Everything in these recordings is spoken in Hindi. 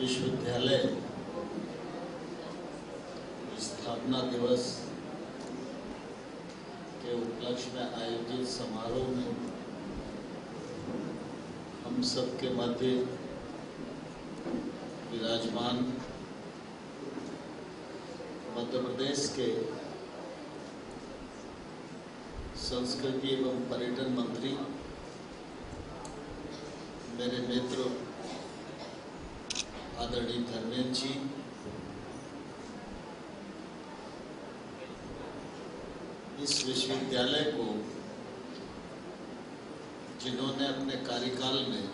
विश्वविद्यालय स्थापना दिवस के उपलक्ष्य में आयोजित समारोह में हम सबके मध्य विराजमान मध्य प्रदेश के संस्कृति एवं पर्यटन मंत्री मेरे मित्र आदरणीय धर्मेंद्र जी, इस विश्वविद्यालय को जिन्होंने अपने कार्यकाल में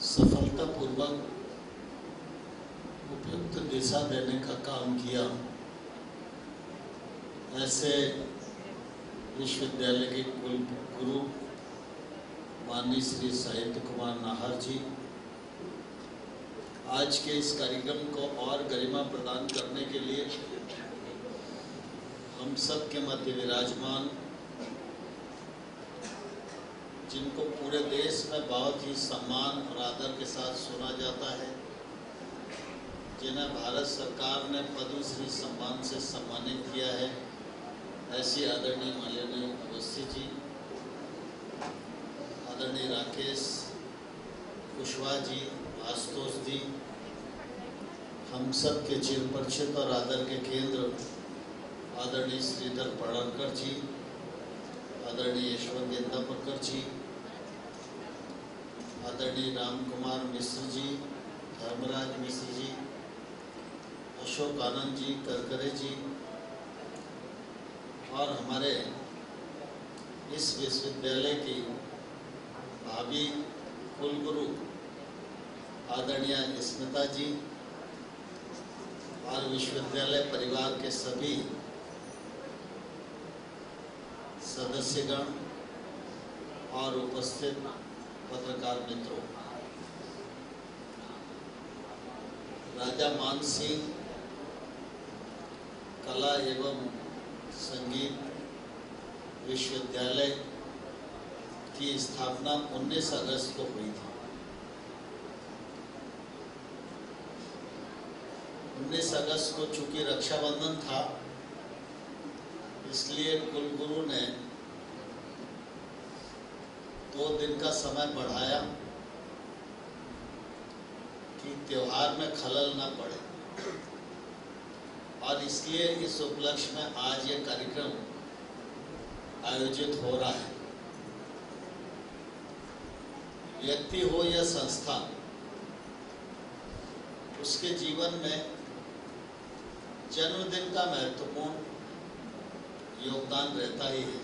सफलतापूर्वक उपयुक्त दिशा देने का काम किया, ऐसे विश्वविद्यालय के कुलगुरु माननीय श्री साहित्य कुमार नाहर जी आज के इस कार्यक्रम को और गरिमा प्रदान करने के लिए हम सब के मध्य विराजमान, जिनको पूरे देश में बहुत ही सम्मान और आदर के साथ सुना जाता है, जिन्हें भारत सरकार ने पद्मश्री सम्मान से सम्मानित किया है, ऐसी आदरणीय माननीय अवस्थी जी, आदरणीय राकेश कुशवाहा जी, आशुतोष जी, हम सब के चिर परिचित और आदर के केंद्र आदरणीय श्रीधर पड़णकर जी, आदरणीय यशवंत इंदापरकर जी, आदरणीय राम कुमार मिश्र जी, धर्मराज मिश्र जी, अशोक आनंद जी, करकरे जी और हमारे इस विश्वविद्यालय की भावी कुलगुरु आदरणीय स्मिता जी और विश्वविद्यालय परिवार के सभी सदस्यगण और उपस्थित पत्रकार मित्रों, राजा मान सिंह कला एवं संगीत विश्वविद्यालय की स्थापना 19 अगस्त को हुई थी। 19 अगस्त को चूंकि रक्षाबंधन था, इसलिए कुलगुरु ने 2 दिन का समय बढ़ाया कि त्योहार में खलल न पड़े, और इसलिए इस उपलक्ष्य में आज ये कार्यक्रम आयोजित हो रहा है। व्यक्ति हो या संस्था, उसके जीवन में जन्मदिन का महत्वपूर्ण योगदान रहता ही है,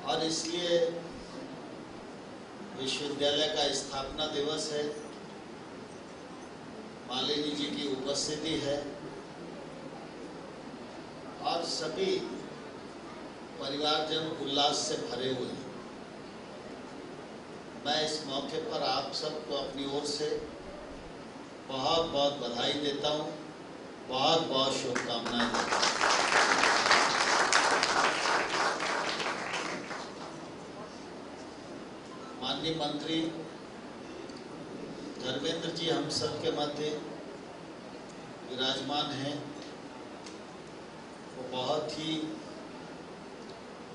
और इसलिए विश्वविद्यालय का स्थापना दिवस है, मालिनी जी की उपस्थिति है और सभी परिवारजन उल्लास से भरे हुए हैं। मैं इस मौके पर आप सबको अपनी ओर से बहुत बहुत बधाई देता हूँ, बहुत बहुत शुभकामनाएं देता हूँ। माननीय मंत्री धर्मेंद्र जी हम सब के मध्य विराजमान हैं। वो बहुत ही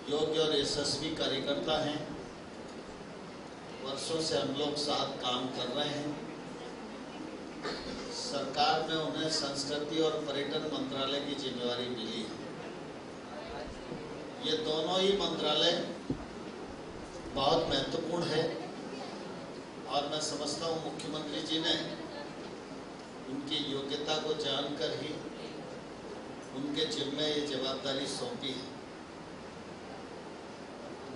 योग्य और यशस्वी कार्यकर्ता हैं। वर्षों से हम लोग साथ काम कर रहे हैं। सरकार ने उन्हें संस्कृति और पर्यटन मंत्रालय की जिम्मेवारी मिली है। ये दोनों ही मंत्रालय बहुत महत्वपूर्ण है, और मैं समझता हूँ मुख्यमंत्री जी ने उनकी योग्यता को जानकर ही उनके जिम्मे ये जवाबदारी सौंपी है।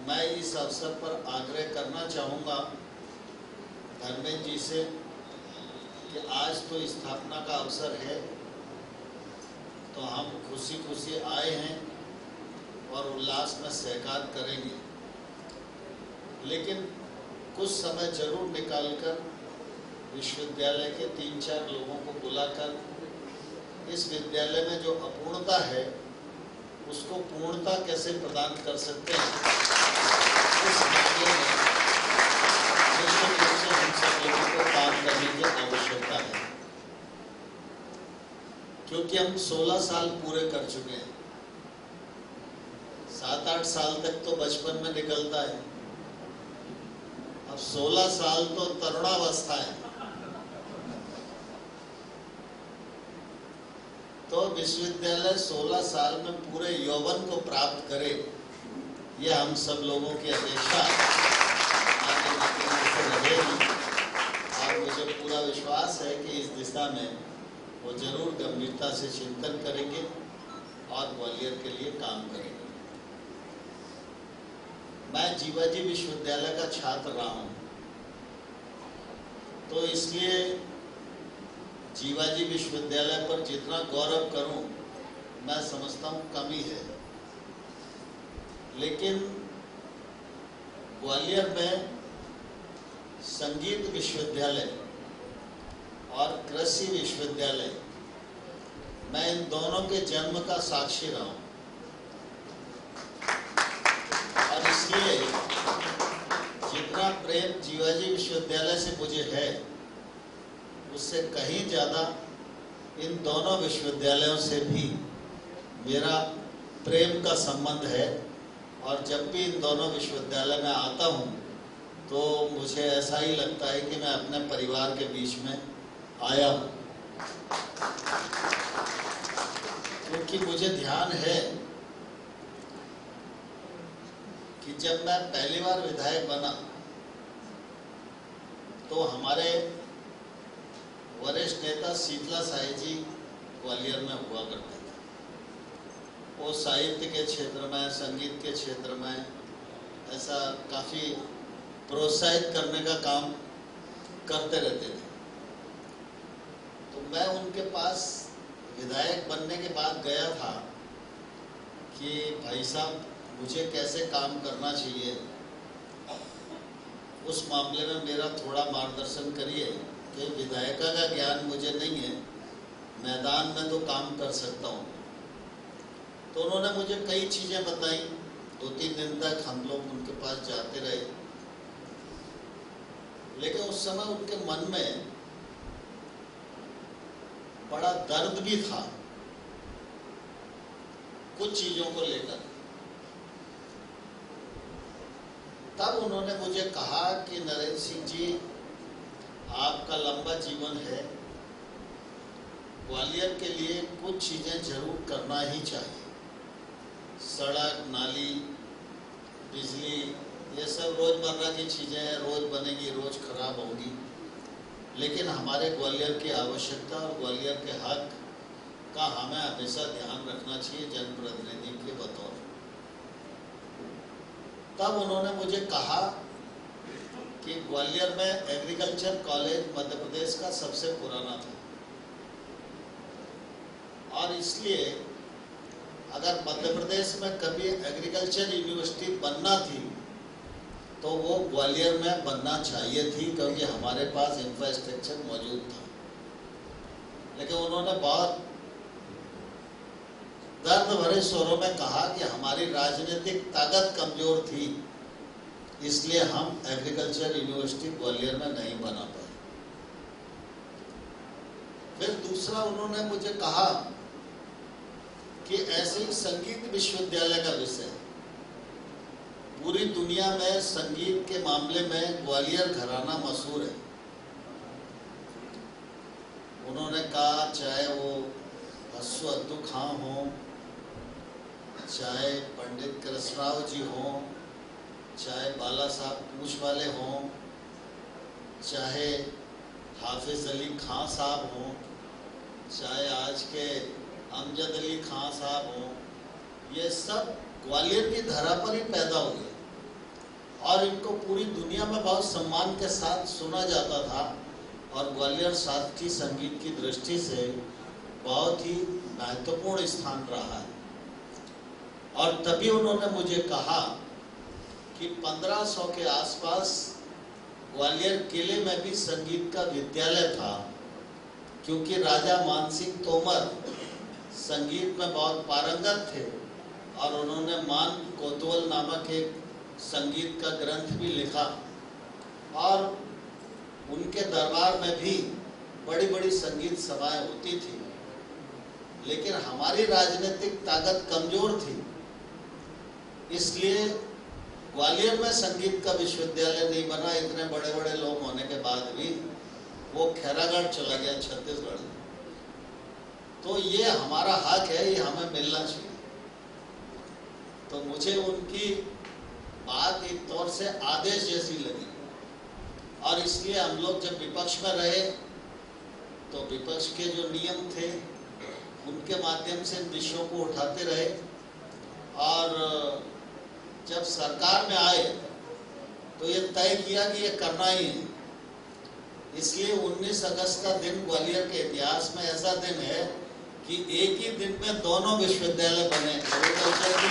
मैं इस अवसर पर आग्रह करना चाहूँगा धर्मेंद्र जी से कि आज तो स्थापना का अवसर है, तो हम खुशी खुशी आए हैं और उल्लास में सहकार करेंगे, लेकिन कुछ समय जरूर निकालकर विश्वविद्यालय के 3-4 लोगों को बुलाकर इस विद्यालय में जो अपूर्णता है उसको पूर्णता कैसे प्रदान कर सकते हैं, इस मामले में निश्चित रूप से क्योंकि हम 16 साल पूरे कर चुके हैं। 7-8 साल तक तो बचपन में निकलता है, अब 16 साल तो तरुणावस्था है। तो विश्वविद्यालय 16 साल में पूरे यौवन को प्राप्त करे, ये हम सब लोगों की अपेक्षा रहेगी। और मुझे पूरा विश्वास है कि इस दिशा में वो जरूर गंभीरता से चिंतन करेंगे और ग्वालियर के लिए काम करेंगे। मैं जीवाजी विश्वविद्यालय का छात्र रहा हूँ, तो इसलिए जीवाजी विश्वविद्यालय पर जितना गौरव करूं, मैं समझता हूं कमी है। लेकिन ग्वालियर में संगीत विश्वविद्यालय और कृषि विश्वविद्यालय, मैं इन दोनों के जन्म का साक्षी रहा हूं। और इसलिए जितना प्रेम जीवाजी विश्वविद्यालय से मुझे है, उससे कहीं ज़्यादा इन दोनों विश्वविद्यालयों से भी मेरा प्रेम का संबंध है। और जब भी इन दोनों विश्वविद्यालय में आता हूँ तो मुझे ऐसा ही लगता है कि मैं अपने परिवार के बीच में आया हूँ। क्योंकि मुझे ध्यान है कि जब मैं पहली बार विधायक बना तो हमारे वरिष्ठ नेता शीतला साई जी ग्वालियर में हुआ करते थे। वो साहित्य के क्षेत्र में, संगीत के क्षेत्र में ऐसा काफ़ी प्रोत्साहित करने का काम करते रहते थे। तो मैं उनके पास विधायक बनने के बाद गया था कि भाई साहब, मुझे कैसे काम करना चाहिए, उस मामले में मेरा थोड़ा मार्गदर्शन करिए कि विधायिका का ज्ञान मुझे नहीं है, मैदान में तो काम कर सकता हूँ। तो उन्होंने मुझे कई चीज़ें बताई। 2-3 दिन तक हम लोग उनके पास जाते रहे, लेकिन उस समय उनके मन में बड़ा दर्द भी था कुछ चीज़ों को लेकर। तब उन्होंने मुझे कहा कि नरेंद्र सिंह जी, आपका लंबा जीवन है, ग्वालियर के लिए कुछ चीज़ें जरूर करना ही चाहिए। सड़क, नाली, बिजली, ये सब रोज़मर्रा की चीज़ें हैं, रोज़ बनेगी, रोज़ खराब होंगी। लेकिन हमारे ग्वालियर की आवश्यकता और ग्वालियर के हक का हमें हमेशा ध्यान रखना चाहिए जनप्रतिनिधि के बतौर। तब उन्होंने मुझे कहा कि ग्वालियर में एग्रीकल्चर कॉलेज मध्य प्रदेश का सबसे पुराना था, और इसलिए अगर मध्य प्रदेश में कभी एग्रीकल्चर यूनिवर्सिटी बनना थी तो वो ग्वालियर में बनना चाहिए थी, क्योंकि हमारे पास इंफ्रास्ट्रक्चर मौजूद था। लेकिन उन्होंने बहुत दर्द भरे स्वरों में कहा कि हमारी राजनीतिक ताकत कमजोर थी, इसलिए हम एग्रीकल्चर यूनिवर्सिटी ग्वालियर में नहीं बना पाए। फिर दूसरा उन्होंने मुझे कहा कि ऐसे ही संगीत विश्वविद्यालय का विषय, पूरी दुनिया में संगीत के मामले में ग्वालियर घराना मशहूर है। उन्होंने कहा चाहे वो अश्वत्थु खां हो, चाहे पंडित कृष्णराव जी हों, चाहे बाला साहब पूछ वाले हों, चाहे हाफिज अली खां साहब हों, चाहे आज के अमजद अली खां साहब हों, ये सब ग्वालियर की धरा पर ही पैदा हुए और इनको पूरी दुनिया में बहुत सम्मान के साथ सुना जाता था। और ग्वालियर शास्त्रीय संगीत की दृष्टि से बहुत ही महत्वपूर्ण स्थान रहा है। और तभी उन्होंने मुझे कहा कि 1500 के आसपास ग्वालियर किले में भी संगीत का विद्यालय था, क्योंकि राजा मानसिंह तोमर संगीत में बहुत पारंगत थे और उन्होंने मान कोतवाल नामक एक संगीत का ग्रंथ भी लिखा। और उनके दरबार में भी बड़ी बड़ी संगीत सभाएं होती थी। लेकिन हमारी राजनीतिक ताकत कमजोर थी, इसलिए ग्वालियर में संगीत का विश्वविद्यालय नहीं बना। इतने बड़े बड़े लोग होने के बाद भी वो खैरागढ़ चला गया, छत्तीसगढ़। तो ये हमारा हक है, ये हमें मिलना चाहिए। तो मुझे उनकी बात एक तौर से आदेश जैसी लगी, और इसलिए हम लोग जब विपक्ष में रहे तो विपक्ष के जो नियम थे उनके माध्यम से इन विषयों को उठाते रहे, और जब सरकार में आए तो ये तय किया कि ये करना ही है। इसलिए 19 अगस्त का दिन ग्वालियर के इतिहास में ऐसा दिन है कि एक ही दिन में दोनों विश्वविद्यालय बने, एग्रीकल्चर की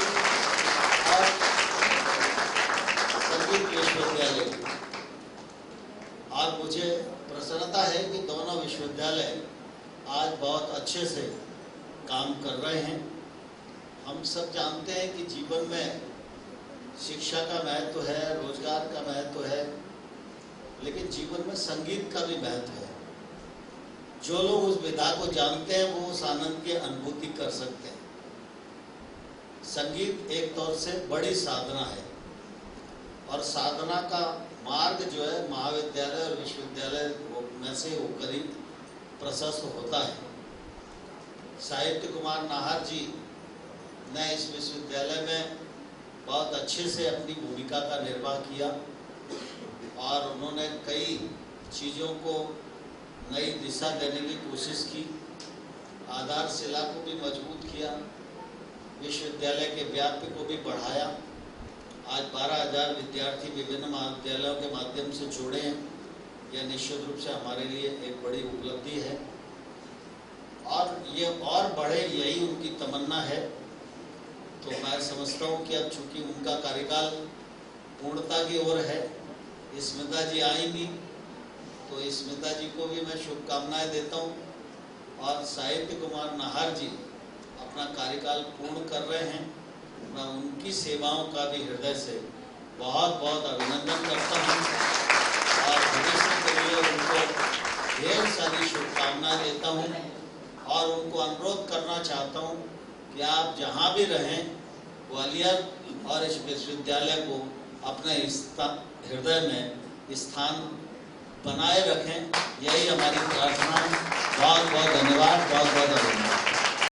और संगीत विश्वविद्यालय की। और मुझे प्रसन्नता है कि दोनों विश्वविद्यालय आज बहुत अच्छे से काम कर रहे हैं। हम सब जानते हैं कि जीवन में शिक्षा का महत्व है, रोजगार का महत्व है, लेकिन जीवन में संगीत का भी महत्व है। जो लोग उस विधा को जानते हैं वो उस आनंद की अनुभूति कर सकते हैं। संगीत एक तौर से बड़ी साधना है, और साधना का मार्ग जो है महाविद्यालय और विश्वविद्यालय में से होकर ही प्रशस्त होता है। साहित्य कुमार नाहर जी ने इस विश्वविद्यालय में बहुत अच्छे से अपनी भूमिका का निर्वाह किया, और उन्होंने कई चीज़ों को नई दिशा देने की कोशिश की, आधारशिला को भी मजबूत किया, विश्वविद्यालय के व्याप्ति को भी बढ़ाया। आज 12,000 विद्यार्थी विभिन्न महाविद्यालयों के माध्यम से जुड़े हैं। यह निश्चित रूप से हमारे लिए एक बड़ी उपलब्धि है, और ये और बढ़े, यही उनकी तमन्ना है। तो मैं समझता हूँ कि अब चूंकि उनका कार्यकाल पूर्णता की ओर है, स्मिता जी आएंगी, तो स्मिता जी को भी मैं शुभकामनाएं देता हूँ। और साहित्य कुमार नाहर जी अपना कार्यकाल पूर्ण कर रहे हैं, मैं उनकी सेवाओं का भी हृदय से बहुत बहुत अभिनंदन करता हूँ, और भविष्य के लिए उनको ढेर सारी शुभकामनाएं देता हूँ, और उनको अनुरोध करना चाहता हूँ कि आप जहाँ भी रहें, ग्वालियर और इस विश्वविद्यालय को अपने हृदय में स्थान बनाए रखें। यही हमारी प्रार्थना है। बहुत बहुत धन्यवाद, बहुत बहुत अभिनंदन।